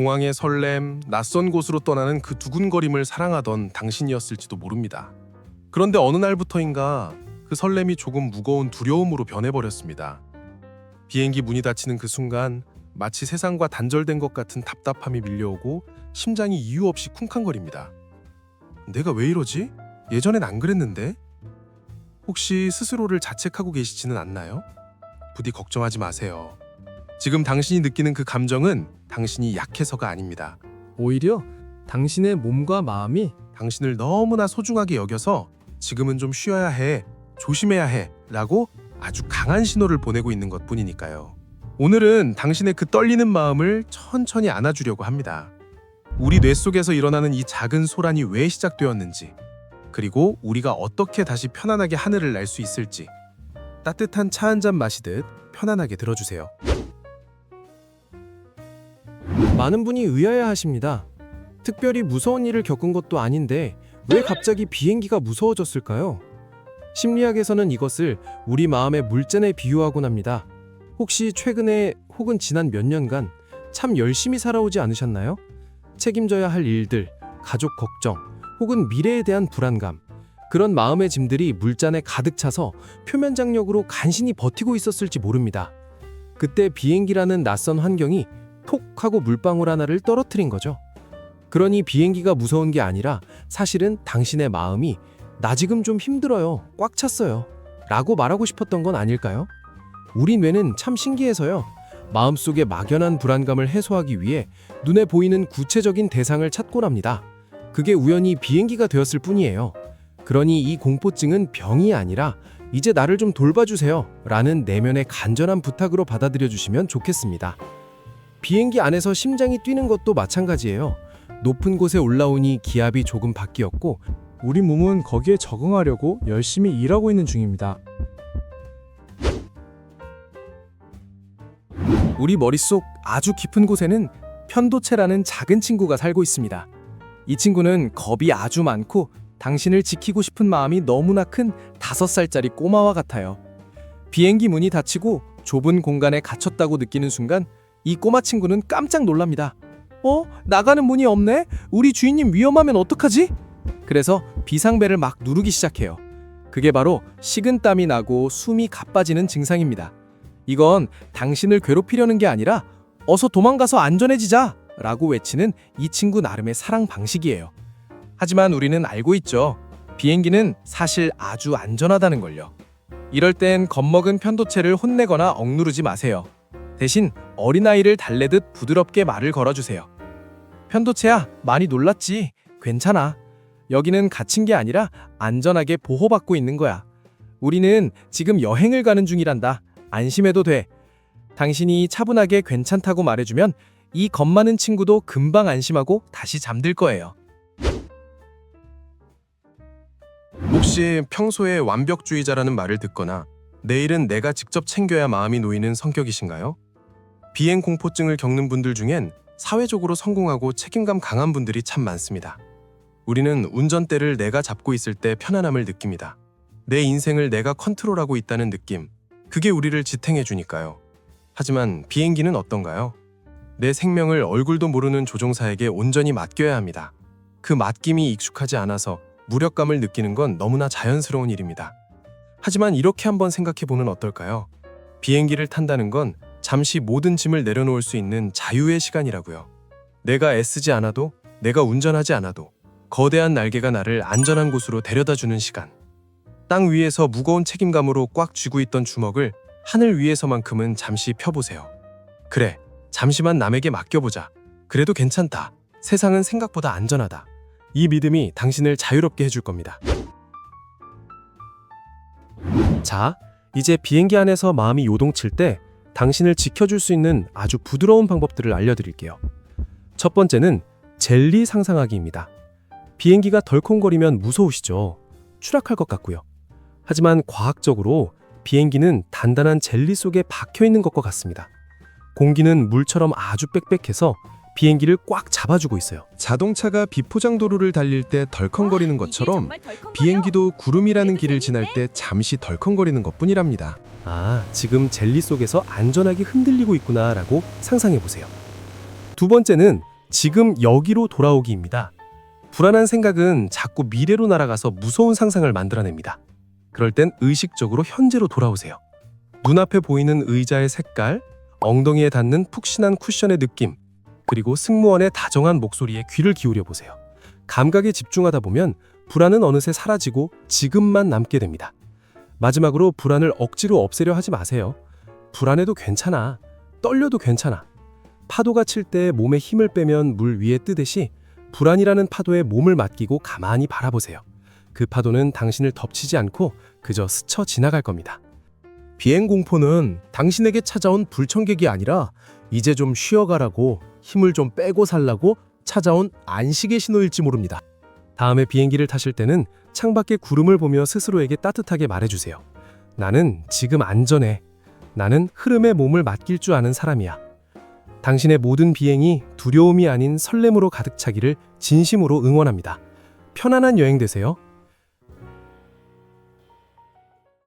공항의 설렘, 낯선 곳으로 떠나는 그 두근거림을 사랑하던 당신이었을지도 모릅니다. 그런데 어느 날부터인가 그 설렘이 조금 무거운 두려움으로 변해버렸습니다. 비행기 문이 닫히는 그 순간 마치 세상과 단절된 것 같은 답답함이 밀려오고 심장이 이유 없이 쿵쾅거립니다. 내가 왜 이러지? 예전엔 안 그랬는데? 혹시 스스로를 자책하고 계시지는 않나요? 부디 걱정하지 마세요. 지금 당신이 느끼는 그 감정은 당신이 약해서가 아닙니다. 오히려 당신의 몸과 마음이 당신을 너무나 소중하게 여겨서 지금은 좀 쉬어야 해, 조심해야 해 라고 아주 강한 신호를 보내고 있는 것 뿐이니까요. 오늘은 당신의 그 떨리는 마음을 천천히 안아주려고 합니다. 우리 뇌 속에서 일어나는 이 작은 소란이 왜 시작되었는지, 그리고 우리가 어떻게 다시 편안하게 하늘을 날 수 있을지 따뜻한 차 한 잔 마시듯 편안하게 들어주세요. 많은 분이 의아해하십니다. 특별히 무서운 일을 겪은 것도 아닌데 왜 갑자기 비행기가 무서워졌을까요? 심리학에서는 이것을 우리 마음의 물잔에 비유하곤 합니다. 혹시 최근에 혹은 지난 몇 년간 참 열심히 살아오지 않으셨나요? 책임져야 할 일들, 가족 걱정, 혹은 미래에 대한 불안감, 그런 마음의 짐들이 물잔에 가득 차서 표면 장력으로 간신히 버티고 있었을지 모릅니다. 그때 비행기라는 낯선 환경이 톡 하고 물방울 하나를 떨어뜨린 거죠. 그러니 비행기가 무서운 게 아니라 사실은 당신의 마음이 나 지금 좀 힘들어요, 꽉 찼어요 라고 말하고 싶었던 건 아닐까요? 우리 뇌는 참 신기해서요. 마음속의 막연한 불안감을 해소하기 위해 눈에 보이는 구체적인 대상을 찾곤 합니다. 그게 우연히 비행기가 되었을 뿐이에요. 그러니 이 공포증은 병이 아니라 이제 나를 좀 돌봐주세요 라는 내면의 간절한 부탁으로 받아들여 주시면 좋겠습니다. 비행기 안에서 심장이 뛰는 것도 마찬가지예요. 높은 곳에 올라오니 기압이 조금 바뀌었고 우리 몸은 거기에 적응하려고 열심히 일하고 있는 중입니다. 우리 머릿속 아주 깊은 곳에는 편도체라는 작은 친구가 살고 있습니다. 이 친구는 겁이 아주 많고 당신을 지키고 싶은 마음이 너무나 큰 5살짜리 꼬마와 같아요. 비행기 문이 닫히고 좁은 공간에 갇혔다고 느끼는 순간 이 꼬마 친구는 깜짝 놀랍니다. 나가는 문이 없네? 우리 주인님 위험하면 어떡하지? 그래서 비상벨을 막 누르기 시작해요. 그게 바로 식은땀이 나고 숨이 가빠지는 증상입니다. 이건 당신을 괴롭히려는 게 아니라 어서 도망가서 안전해지자 라고 외치는 이 친구 나름의 사랑 방식이에요. 하지만 우리는 알고 있죠. 비행기는 사실 아주 안전하다는 걸요. 이럴 땐 겁먹은 편도체를 혼내거나 억누르지 마세요. 대신 어린아이를 달래듯 부드럽게 말을 걸어주세요. 편도체야, 많이 놀랐지? 괜찮아. 여기는 갇힌 게 아니라 안전하게 보호받고 있는 거야. 우리는 지금 여행을 가는 중이란다. 안심해도 돼. 당신이 차분하게 괜찮다고 말해주면 이 겁 많은 친구도 금방 안심하고 다시 잠들 거예요. 혹시 평소에 완벽주의자라는 말을 듣거나 내일은 내가 직접 챙겨야 마음이 놓이는 성격이신가요? 비행 공포증을 겪는 분들 중엔 사회적으로 성공하고 책임감 강한 분들이 참 많습니다. 우리는 운전대를 내가 잡고 있을 때 편안함을 느낍니다. 내 인생을 내가 컨트롤하고 있다는 느낌, 그게 우리를 지탱해 주니까요. 하지만 비행기는 어떤가요? 내 생명을 얼굴도 모르는 조종사에게 온전히 맡겨야 합니다. 그 맡김이 익숙하지 않아서 무력감을 느끼는 건 너무나 자연스러운 일입니다. 하지만 이렇게 한번 생각해보면 어떨까요? 비행기를 탄다는 건 잠시 모든 짐을 내려놓을 수 있는 자유의 시간이라고요. 내가 애쓰지 않아도, 내가 운전하지 않아도 거대한 날개가 나를 안전한 곳으로 데려다주는 시간. 땅 위에서 무거운 책임감으로 꽉 쥐고 있던 주먹을 하늘 위에서만큼은 잠시 펴보세요. 그래, 잠시만 남에게 맡겨보자. 그래도 괜찮다. 세상은 생각보다 안전하다. 이 믿음이 당신을 자유롭게 해줄 겁니다. 자, 이제 비행기 안에서 마음이 요동칠 때 당신을 지켜줄 수 있는 아주 부드러운 방법들을 알려드릴게요. 첫 번째는 젤리 상상하기입니다. 비행기가 덜컹거리면 무서우시죠? 추락할 것 같고요. 하지만 과학적으로 비행기는 단단한 젤리 속에 박혀있는 것과 같습니다. 공기는 물처럼 아주 빽빽해서 비행기를 꽉 잡아주고 있어요. 자동차가 비포장 도로를 달릴 때 덜컹거리는 것처럼 비행기도 구름이라는 길을 지날 때 잠시 덜컹거리는 것뿐이랍니다. 지금 젤리 속에서 안전하게 흔들리고 있구나 라고 상상해보세요. 두 번째는 지금 여기로 돌아오기입니다. 불안한 생각은 자꾸 미래로 날아가서 무서운 상상을 만들어냅니다. 그럴 땐 의식적으로 현재로 돌아오세요. 눈앞에 보이는 의자의 색깔, 엉덩이에 닿는 푹신한 쿠션의 느낌, 그리고 승무원의 다정한 목소리에 귀를 기울여 보세요. 감각에 집중하다 보면 불안은 어느새 사라지고 지금만 남게 됩니다. 마지막으로 불안을 억지로 없애려 하지 마세요. 불안해도 괜찮아. 떨려도 괜찮아. 파도가 칠 때 몸에 힘을 빼면 물 위에 뜨듯이 불안이라는 파도에 몸을 맡기고 가만히 바라보세요. 그 파도는 당신을 덮치지 않고 그저 스쳐 지나갈 겁니다. 비행 공포는 당신에게 찾아온 불청객이 아니라 이제 좀 쉬어가라고 힘을 좀 빼고 살라고 찾아온 안식의 신호일지 모릅니다. 다음에 비행기를 타실 때는 창밖의 구름을 보며 스스로에게 따뜻하게 말해주세요. 나는 지금 안전해. 나는 흐름에 몸을 맡길 줄 아는 사람이야. 당신의 모든 비행이 두려움이 아닌 설렘으로 가득 차기를 진심으로 응원합니다. 편안한 여행 되세요.